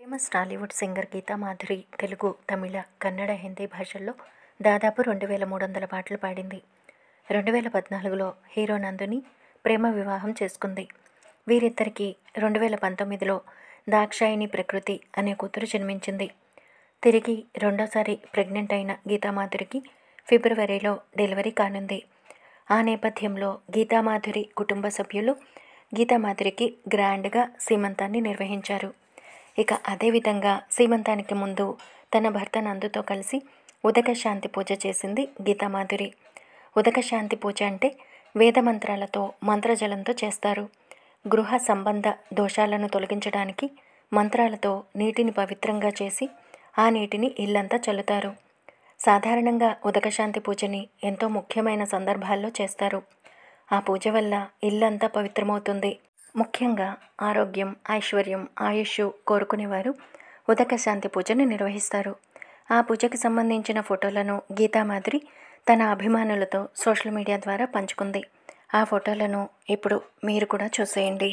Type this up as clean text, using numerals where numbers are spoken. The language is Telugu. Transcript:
ఫేమస్ టాలీవుడ్ సింగర్ గీతా మాధురి తెలుగు, తమిళ, కన్నడ, హిందీ భాషల్లో దాదాపు 2300 పాటలు పాడింది. 2014లో హీరో నందుని ప్రేమ వివాహం చేసుకుంది. వీరిద్దరికీ 2019లో దాక్షాయిని ప్రకృతి అనే కూతురు జన్మించింది. తిరిగి రెండోసారి ప్రెగ్నెంట్ అయిన గీతామాధురికి ఫిబ్రవరిలో డెలివరీ కానుంది. ఆ నేపథ్యంలో గీతామాధురి కుటుంబ సభ్యులు గీతామాధురికి గ్రాండ్గా సీమంతాన్ని నిర్వహించారు. ఇక అదేవిధంగా సీమంతానికి ముందు తన భర్త నందుతో కలిసి ఉదక శాంతి పూజ చేసింది గీతామాధురి. ఉదక శాంతి పూజ అంటే వేదమంత్రాలతో మంత్రజలంతో చేస్తారు. గృహ సంబంధ దోషాలను తొలగించడానికి మంత్రాలతో నీటిని పవిత్రంగా చేసి ఆ నీటిని ఇల్లంతా చల్లుతారు. సాధారణంగా ఉదక శాంతి పూజని ఎంతో ముఖ్యమైన సందర్భాల్లో చేస్తారు. ఆ పూజ వల్ల ఇల్లంతా పవిత్రమవుతుంది. ముఖ్యంగా ఆరోగ్యం, ఐశ్వర్యం, ఆయుష్ కోరుకునేవారు ఉదక శాంతి పూజను నిర్వహిస్తారు. ఆ పూజకి సంబంధించిన ఫోటోలను గీతామాధురి తన అభిమానులతో సోషల్ మీడియా ద్వారా పంచుకుంది. ఆ ఫోటోలను ఇప్పుడు మీరు కూడా చూసేయండి.